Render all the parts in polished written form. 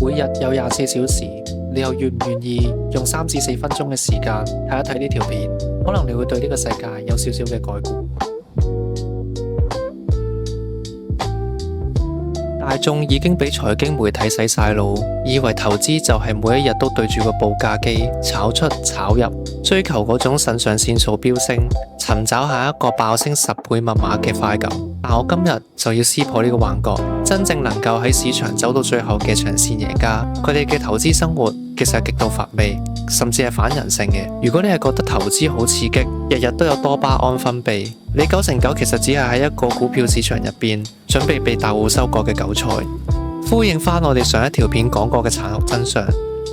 每日有24小時，你又願唔願意用3至4分鐘嘅時間睇一睇呢條片？可能你會對呢個世界有少少嘅改觀。大眾已經俾財經媒體洗晒腦，以為投資就係每一日都對住個報價機炒出炒入，追求嗰種腎上腺素飆升，尋找下一個爆升10倍密碼嘅快感。但我今日就要撕破呢個幻覺，真正能夠喺市場走到最後嘅長線贏家，佢哋嘅投資生活其實係極度乏味，甚至係反人性嘅。如果你係覺得投資好刺激，日日都有多巴胺分泌，你9成9其實只係喺一個股票市場入邊準備被大戶收割嘅韭菜。呼應翻我哋上一條片講過嘅殘酷真相，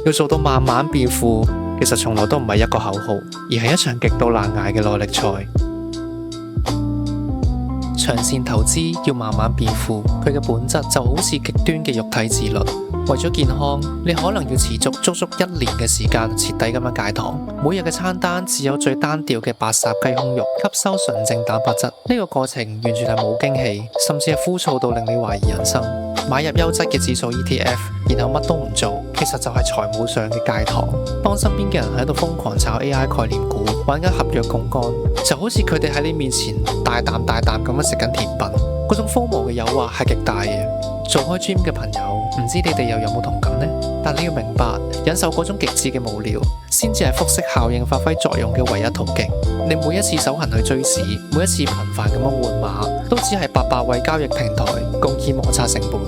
要做到慢慢變富，其實從來都唔係一個口號，而係一場極度難捱嘅耐力賽。長線投資要慢慢變富，佢嘅本質就好似極端嘅肉體自律。為咗健康，你可能要持續足足1年嘅時間徹底咁樣戒糖，每日嘅餐單只有最單調嘅白烚雞胸肉，吸收純正蛋白質。呢個過程完全係冇驚喜，甚至係枯燥到令你懷疑人生。買入優質嘅指數 ETF， 然後乜都唔做，其實就係財務上嘅戒糖。當身邊嘅人喺度瘋狂炒 AI 概念股，玩緊合約槓桿，就好似佢哋喺你面前大啖大啖咁樣食緊甜品，嗰種FOMO嘅誘惑係極大嘅。做開 gym 嘅朋友，唔知你哋又有冇同感呢？但你要明白，忍受嗰種極致嘅無聊，先至係複式效應發揮作用嘅唯一途徑。你每一次手痕去追市，每一次頻繁咁樣換馬，都只係白白為交易平台貢獻摩擦成本。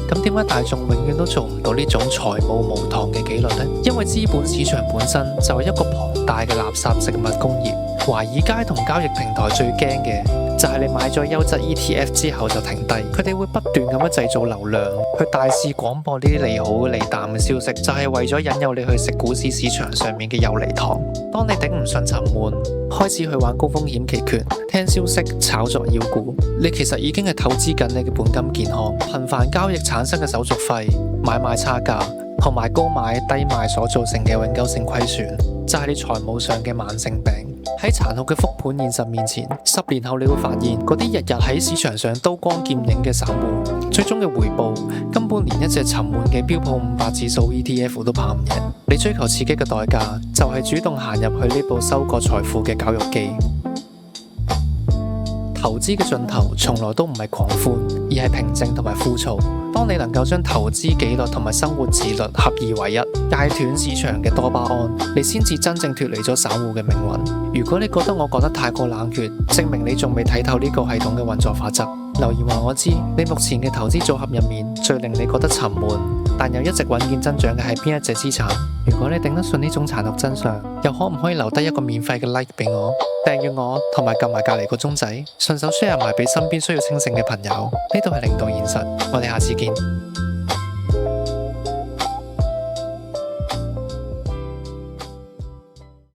咁點解大眾永遠都做唔到呢種財務無糖嘅紀律呢？因為資本市場本身就係一個龐大嘅垃圾食物工業。華爾街同交易平台最驚嘅就係你買咗優質 ETF 之後就停低，佢哋會不斷咁樣製造流量，去大肆廣播呢啲利好利淡嘅消息，就係為咗引誘你去食股市市場上面嘅有利糖。當你頂唔順沉悶，開始去玩高風險期權，聽消息炒作妖股，你其實已經係透支緊你嘅本金健康。頻繁交易產生嘅手續費、買賣差價同埋高買低賣所造成嘅永久性虧損，就係你財務上嘅慢性病。喺殘酷嘅復盤現實面前，10年後你會發現嗰啲日日喺市場上刀光劍影嘅散戶，最終嘅回報根本連一隻沉悶嘅標普500指數 ETF 都跑唔贏。你追求刺激嘅代價就係主動行入去呢部收割財富嘅絞肉機。投資嘅盡頭從來都唔係狂歡，而係平靜同埋枯燥。當你能夠將投資紀律同埋生活自律合二為一，戒斷市場嘅多巴胺，你先至真正脫離咗散戶嘅命運。如果你覺得我講得太過冷血，證明你仲未睇透呢個系統嘅運作法則。留言話我知，你目前嘅投資組合入面最令你覺得沉悶，但又一直穩健增長嘅係邊一隻資產？如果你頂得順呢種殘酷真相，又可唔可以留低一個免費嘅 like 俾我，訂閱我，同埋撳埋隔離個鐘仔，順手 share 埋俾身邊需要清醒嘅朋友。呢度係零度現實，我哋下次見。